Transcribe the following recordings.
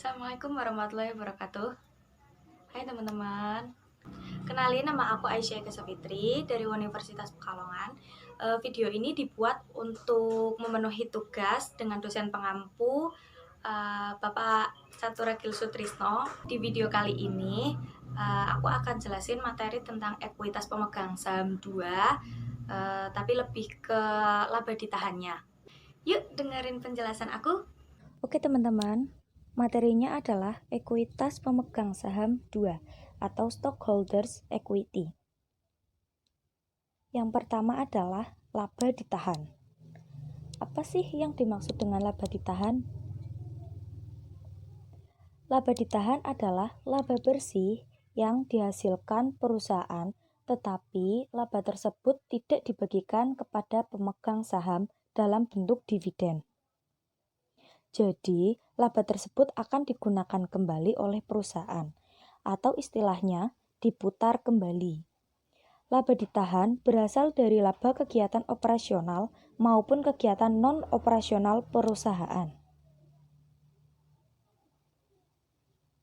Assalamualaikum warahmatullahi wabarakatuh. Hai teman-teman, kenalin nama aku Aisyah Eka Safitri dari Universitas Pekalongan. Video ini dibuat untuk memenuhi tugas dengan dosen pengampu Bapak Caturagil Sutrisno. Di video kali ini aku akan jelasin materi tentang ekuitas pemegang saham 2, tapi lebih ke laba ditahannya. Yuk dengerin penjelasan aku. Oke teman-teman, materinya adalah ekuitas pemegang saham 2 atau stockholders equity. Yang pertama adalah laba ditahan. Apa sih yang dimaksud dengan laba ditahan? Laba ditahan adalah laba bersih yang dihasilkan perusahaan, tetapi laba tersebut tidak dibagikan kepada pemegang saham dalam bentuk dividen. Jadi, laba tersebut akan digunakan kembali oleh perusahaan, atau istilahnya diputar kembali. Laba ditahan berasal dari laba kegiatan operasional maupun kegiatan non-operasional perusahaan.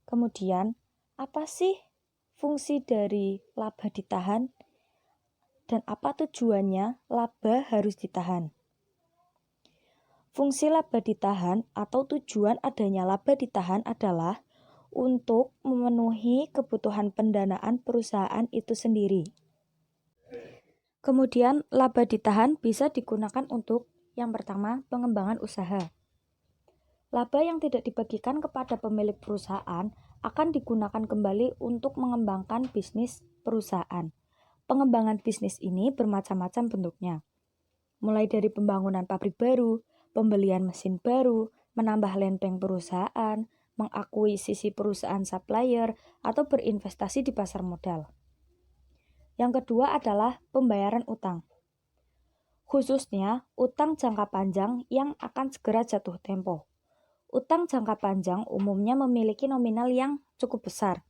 Kemudian, apa sih fungsi dari laba ditahan dan apa tujuannya laba harus ditahan? Fungsi laba ditahan atau tujuan adanya laba ditahan adalah untuk memenuhi kebutuhan pendanaan perusahaan itu sendiri. Kemudian, laba ditahan bisa digunakan untuk yang pertama, pengembangan usaha. Laba yang tidak dibagikan kepada pemilik perusahaan akan digunakan kembali untuk mengembangkan bisnis perusahaan. Pengembangan bisnis ini bermacam-macam bentuknya, mulai dari pembangunan pabrik baru, pembelian mesin baru, menambah lempeng perusahaan, mengakuisisi perusahaan supplier, atau berinvestasi di pasar modal. Yang kedua adalah pembayaran utang. Khususnya utang jangka panjang yang akan segera jatuh tempo. Utang jangka panjang umumnya memiliki nominal yang cukup besar.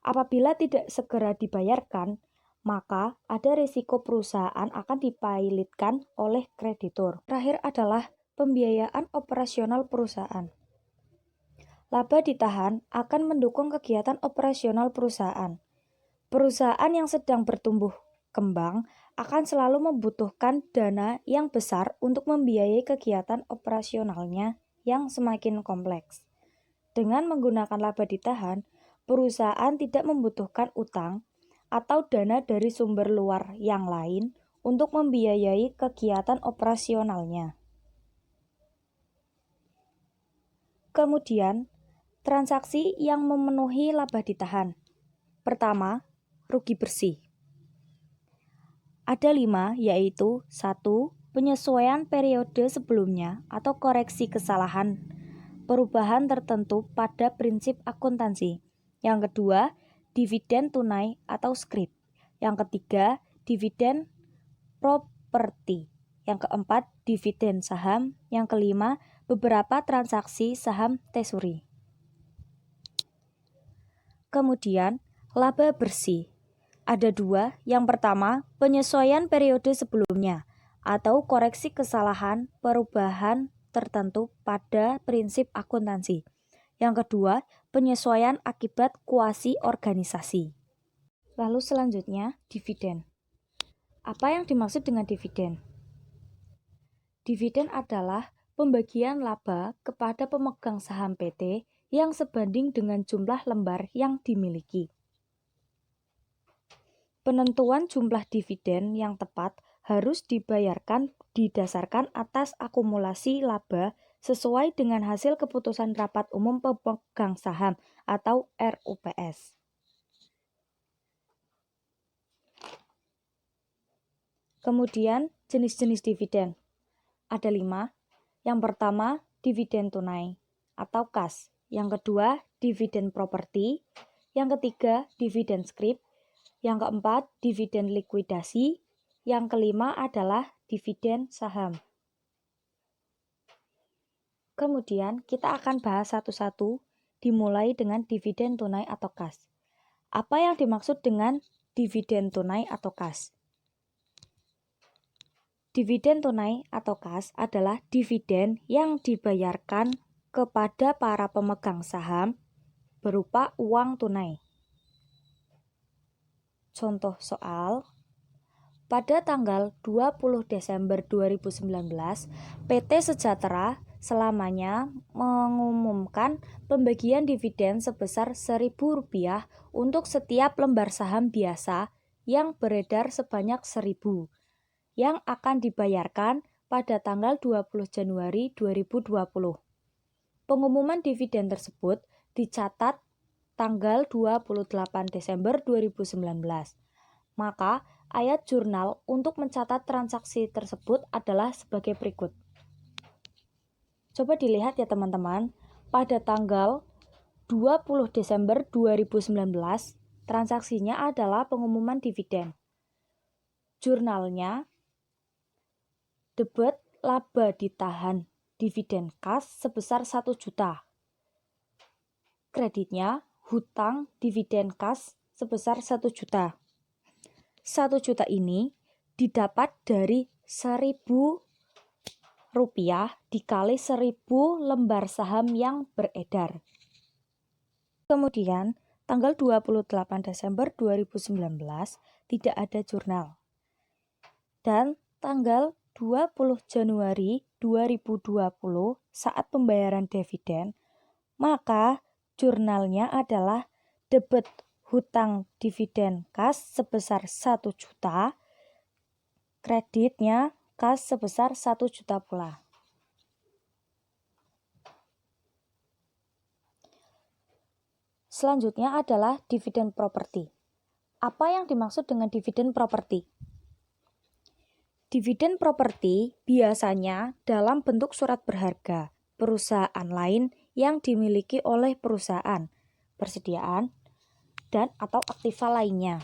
Apabila tidak segera dibayarkan, maka ada risiko perusahaan akan dipailitkan oleh kreditur. Terakhir adalah pembiayaan operasional perusahaan. Laba ditahan akan mendukung kegiatan operasional perusahaan. Perusahaan yang sedang bertumbuh kembang akan selalu membutuhkan dana yang besar untuk membiayai kegiatan operasionalnya yang semakin kompleks. Dengan menggunakan laba ditahan, perusahaan tidak membutuhkan utang atau dana dari sumber luar yang lain untuk membiayai kegiatan operasionalnya. Kemudian, transaksi yang memenuhi laba ditahan. Pertama, rugi bersih. Ada 5, yaitu 1. Penyesuaian periode sebelumnya atau koreksi kesalahan perubahan tertentu pada prinsip akuntansi. Yang kedua, dividen tunai atau scrip. Yang ketiga, dividen properti. Yang keempat, dividen saham. Yang kelima, beberapa transaksi saham treasury. Kemudian, laba bersih. Ada 2, yang pertama, penyesuaian periode sebelumnya atau koreksi kesalahan perubahan tertentu pada prinsip akuntansi. Yang kedua, penyesuaian akibat kuasi organisasi. Lalu selanjutnya, dividen. Apa yang dimaksud dengan dividen? Dividen adalah pembagian laba kepada pemegang saham PT yang sebanding dengan jumlah lembar yang dimiliki. Penentuan jumlah dividen yang tepat harus dibayarkan didasarkan atas akumulasi laba sesuai dengan hasil keputusan Rapat Umum Pemegang Saham atau RUPS. Kemudian jenis-jenis dividen. Ada 5. Yang pertama, dividen tunai atau kas. Yang kedua, dividen properti. Yang ketiga, dividen scrip. Yang keempat, dividen likuidasi. Yang kelima adalah dividen saham. Kemudian kita akan bahas satu-satu, dimulai dengan dividen tunai atau kas. Apa yang dimaksud dengan dividen tunai atau kas? Dividen tunai atau kas adalah dividen yang dibayarkan kepada para pemegang saham berupa uang tunai. Contoh soal, pada tanggal 20 Desember 2019, PT Sejahtera selamanya mengumumkan pembagian dividen sebesar Rp1.000 untuk setiap lembar saham biasa yang beredar sebanyak 1.000, yang akan dibayarkan pada tanggal 20 Januari 2020. Pengumuman dividen tersebut dicatat tanggal 28 Desember 2019. Maka, ayat jurnal untuk mencatat transaksi tersebut adalah sebagai berikut. Coba dilihat ya teman-teman, pada tanggal 20 Desember 2019, transaksinya adalah pengumuman dividen. Jurnalnya, debit laba ditahan dividen kas sebesar 1 juta. Kreditnya, hutang dividen kas sebesar 1 juta. 1 juta ini didapat dari Rp1.000 dikali 1.000 lembar saham yang beredar. Kemudian, tanggal 28 Desember 2019 tidak ada jurnal. Dan tanggal 20 Januari 2020 saat pembayaran dividen, maka jurnalnya adalah debit hutang dividen kas sebesar 1 juta, kreditnya kas sebesar 1 juta pula. Selanjutnya adalah dividen properti. Apa yang dimaksud dengan dividen properti? Dividen properti biasanya dalam bentuk surat berharga perusahaan lain yang dimiliki oleh perusahaan, persediaan, dan atau aktiva lainnya.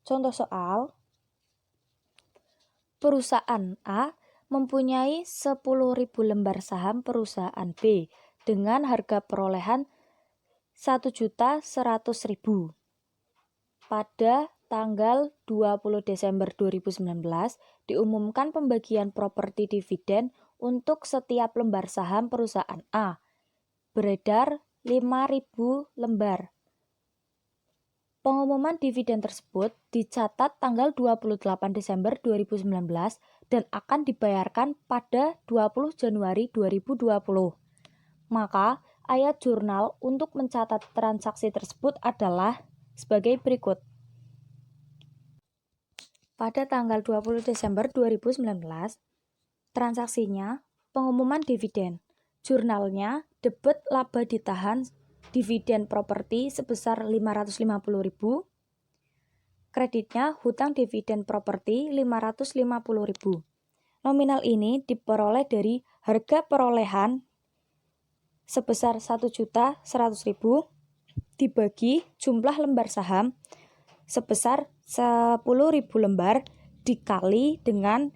Contoh soal, perusahaan A mempunyai 10.000 lembar saham perusahaan B dengan harga perolehan 1.100.000. Pada tanggal 20 Desember 2019 diumumkan pembagian properti dividen untuk setiap lembar saham perusahaan A. Beredar 5.000 lembar. Pengumuman dividen tersebut dicatat tanggal 28 Desember 2019 dan akan dibayarkan pada 20 Januari 2020. Maka, ayat jurnal untuk mencatat transaksi tersebut adalah sebagai berikut. Pada tanggal 20 Desember 2019, transaksinya pengumuman dividen. Jurnalnya debit laba ditahan dividen properti sebesar 550.000. Kreditnya hutang dividen properti 550.000. Nominal ini diperoleh dari harga perolehan sebesar 1.100.000 dibagi jumlah lembar saham sebesar 10.000 lembar dikali dengan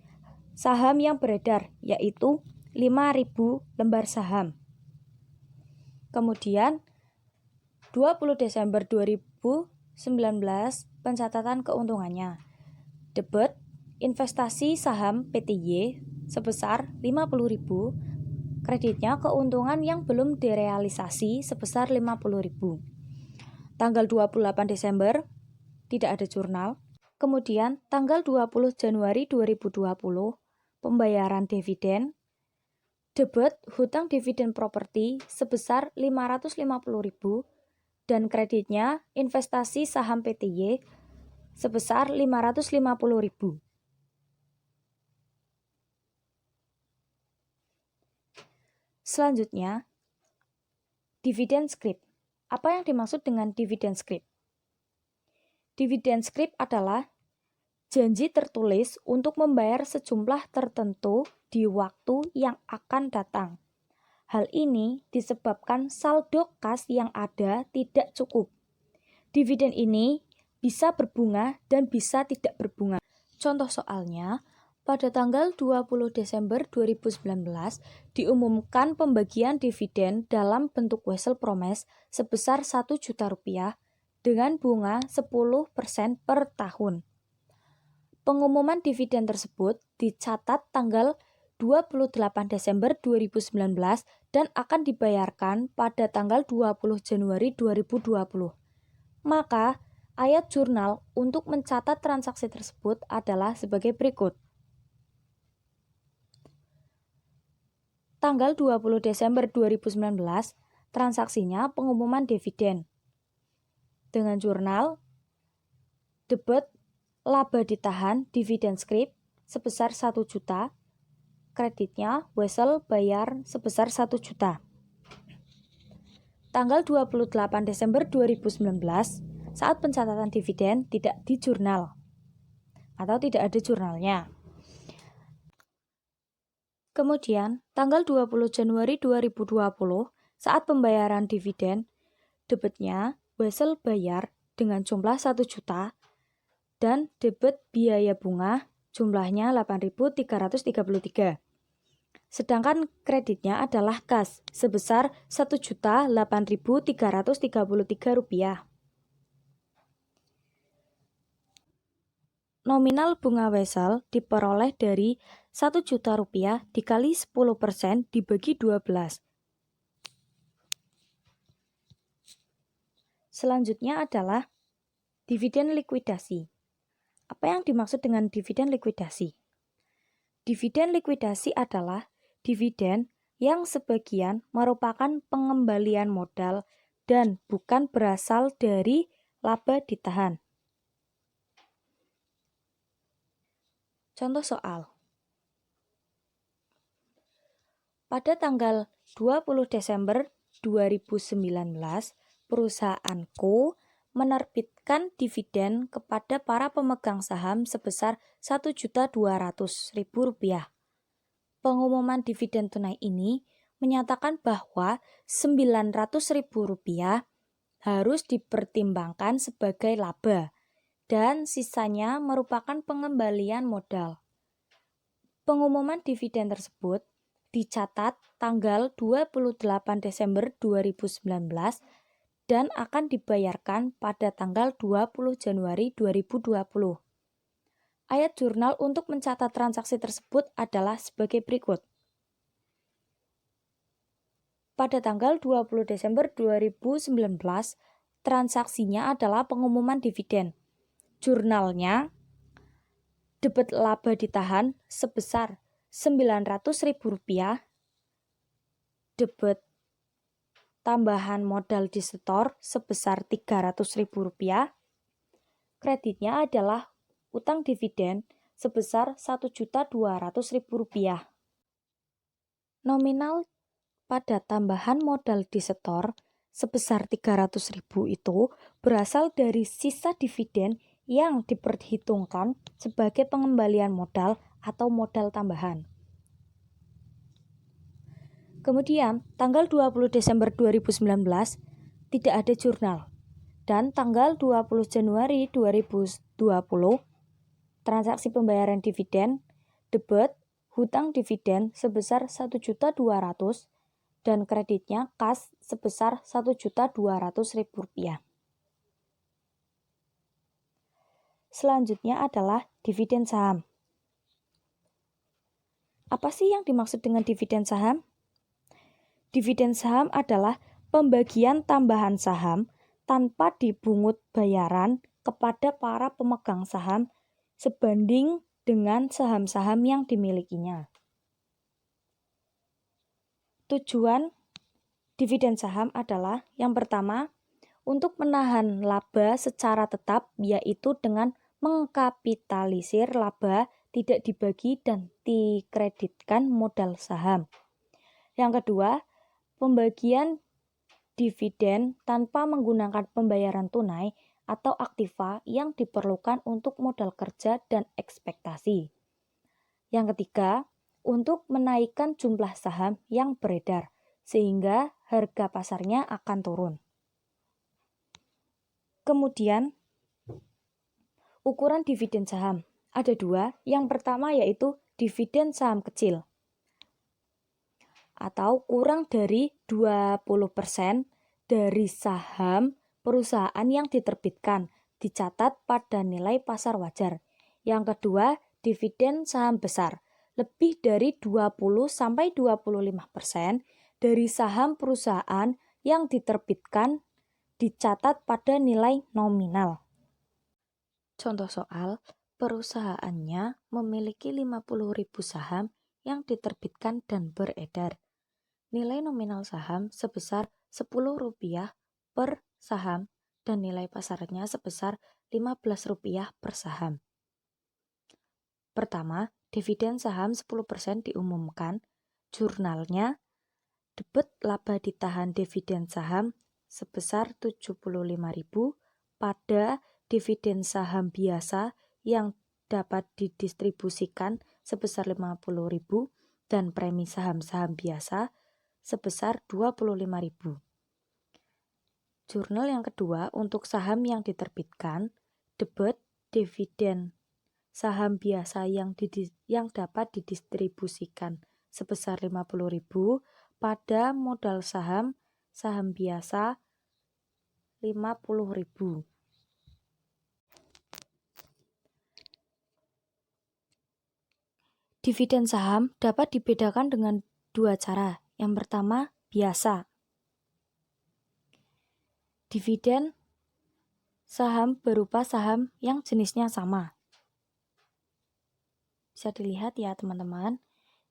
saham yang beredar, yaitu 5.000 lembar saham. Kemudian 20 Desember 2019 pencatatan keuntungannya. Debit investasi saham PTY sebesar 50.000, kreditnya keuntungan yang belum direalisasi sebesar 50.000. Tanggal 28 Desember tidak ada jurnal. Kemudian tanggal 20 Januari 2020 pembayaran dividen. Debit hutang dividen properti sebesar 550.000 dan kreditnya investasi saham PTY sebesar 550.000. Selanjutnya, dividen scrip. Apa yang dimaksud dengan dividen scrip? Dividen scrip adalah janji tertulis untuk membayar sejumlah tertentu di waktu yang akan datang. Hal ini disebabkan saldo kas yang ada tidak cukup. Dividen ini bisa berbunga dan bisa tidak berbunga. Contoh soalnya, pada tanggal 20 Desember 2019 diumumkan pembagian dividen dalam bentuk wesel promes sebesar Rp1 juta dengan bunga 10% per tahun. Pengumuman dividen tersebut dicatat tanggal 28 Desember 2019 dan akan dibayarkan pada tanggal 20 Januari 2020. Maka, ayat jurnal untuk mencatat transaksi tersebut adalah sebagai berikut. Tanggal 20 Desember 2019, transaksinya pengumuman dividen. Dengan jurnal, debit laba ditahan dividen scrip sebesar 1 juta, kreditnya Wesel bayar sebesar 1 juta. Tanggal 28 Desember 2019, saat pencatatan dividen tidak di jurnal atau tidak ada jurnalnya. Kemudian, tanggal 20 Januari 2020, saat pembayaran dividen, debitnya Wesel bayar dengan jumlah 1 juta dan debit biaya bunga jumlahnya 8.333. Sedangkan kreditnya adalah kas sebesar Rp1.008.333. Nominal bunga Wesel diperoleh dari Rp1 juta dikali 10% dibagi 12. Selanjutnya adalah dividen likuidasi. Apa yang dimaksud dengan dividen likuidasi? Dividen likuidasi adalah dividen yang sebagian merupakan pengembalian modal dan bukan berasal dari laba ditahan. Contoh soal. Pada tanggal 20 Desember 2019, perusahaanku menerbitkan dividen kepada para pemegang saham sebesar Rp1.200.000. Pengumuman dividen tunai ini menyatakan bahwa Rp900.000 harus dipertimbangkan sebagai laba dan sisanya merupakan pengembalian modal. Pengumuman dividen tersebut dicatat tanggal 28 Desember 2019 dan akan dibayarkan pada tanggal 20 Januari 2020. Ayat jurnal untuk mencatat transaksi tersebut adalah sebagai berikut. Pada tanggal 20 Desember 2019, transaksinya adalah pengumuman dividen. Jurnalnya, debit laba ditahan sebesar Rp900.000, debit tambahan modal disetor sebesar Rp300.000, kreditnya adalah utang dividen sebesar Rp1.200.000. Nominal pada tambahan modal disetor sebesar Rp300.000 itu berasal dari sisa dividen yang diperhitungkan sebagai pengembalian modal atau modal tambahan. Kemudian, tanggal 20 Desember 2019 tidak ada jurnal dan tanggal 20 Januari 2020 transaksi pembayaran dividen, debit, hutang dividen sebesar Rp1.200.000 dan kreditnya kas sebesar Rp1.200.000. Selanjutnya adalah dividen saham. Apa sih yang dimaksud dengan dividen saham? Dividen saham adalah pembagian tambahan saham tanpa dibungut bayaran kepada para pemegang saham sebanding dengan saham-saham yang dimilikinya. Tujuan dividen saham adalah yang pertama, untuk menahan laba secara tetap, yaitu dengan mengkapitalisir laba tidak dibagi dan dikreditkan modal saham. Yang kedua, pembagian dividen tanpa menggunakan pembayaran tunai atau aktiva yang diperlukan untuk modal kerja dan ekspektasi. Yang ketiga, untuk menaikkan jumlah saham yang beredar, sehingga harga pasarnya akan turun. Kemudian, ukuran dividen saham. Ada dua, yang pertama yaitu dividen saham kecil, atau kurang dari 20% dari saham perusahaan yang diterbitkan, dicatat pada nilai pasar wajar. Yang kedua, dividen saham besar, lebih dari 20-25% dari saham perusahaan yang diterbitkan dicatat pada nilai nominal. Contoh soal, perusahaannya memiliki 50.000 saham yang diterbitkan dan beredar. Nilai nominal saham sebesar Rp10 per saham dan nilai pasarnya sebesar Rp15 per saham. Pertama, dividen saham 10% diumumkan. Jurnalnya, debit laba ditahan dividen saham sebesar Rp75.000 pada dividen saham biasa yang dapat didistribusikan sebesar Rp50.000 dan premi saham-saham biasa sebesar Rp25.000. Jurnal yang kedua untuk saham yang diterbitkan, debit dividen saham biasa yang dapat didistribusikan sebesar Rp50.000 pada modal saham biasa Rp50.000. Dividen saham dapat dibedakan dengan dua cara. Yang pertama, biasa. Dividen saham berupa saham yang jenisnya sama. Bisa dilihat ya teman-teman.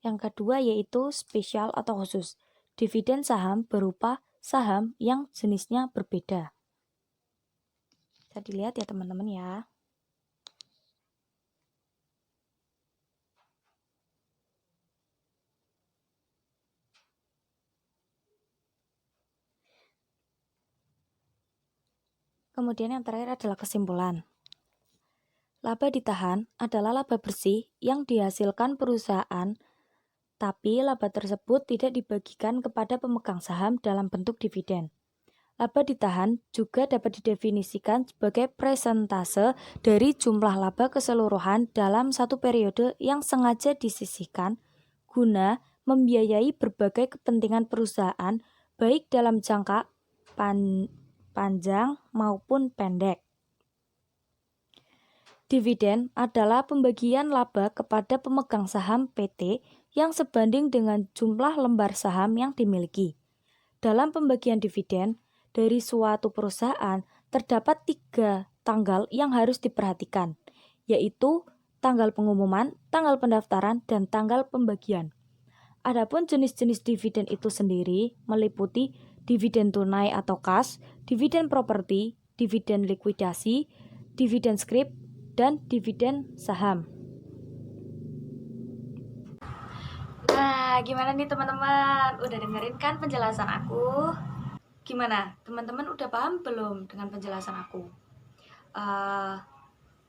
Yang kedua yaitu spesial atau khusus. Dividen saham berupa saham yang jenisnya berbeda. Bisa dilihat ya teman-teman ya. Kemudian yang terakhir adalah kesimpulan. Laba ditahan adalah laba bersih yang dihasilkan perusahaan, tapi laba tersebut tidak dibagikan kepada pemegang saham dalam bentuk dividen. Laba ditahan juga dapat didefinisikan sebagai persentase dari jumlah laba keseluruhan dalam satu periode yang sengaja disisihkan guna membiayai berbagai kepentingan perusahaan baik dalam jangka panjang maupun pendek. Dividen adalah pembagian laba kepada pemegang saham PT yang sebanding dengan jumlah lembar saham yang dimiliki. Dalam pembagian dividen, dari suatu perusahaan terdapat 3 tanggal yang harus diperhatikan, yaitu tanggal pengumuman, tanggal pendaftaran, dan tanggal pembagian. Adapun jenis-jenis dividen itu sendiri meliputi dividen tunai atau kas, dividen properti, dividen likuidasi, dividen scrip, dan dividen saham. Nah, gimana nih teman-teman? Udah dengerin kan penjelasan aku? Gimana? Teman-teman udah paham belum dengan penjelasan aku?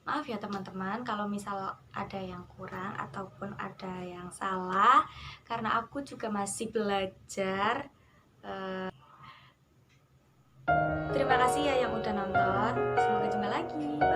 Maaf ya teman-teman kalau misal ada yang kurang ataupun ada yang salah, karena aku juga masih belajar. Terima kasih ya yang udah nonton. Semoga jumpa lagi.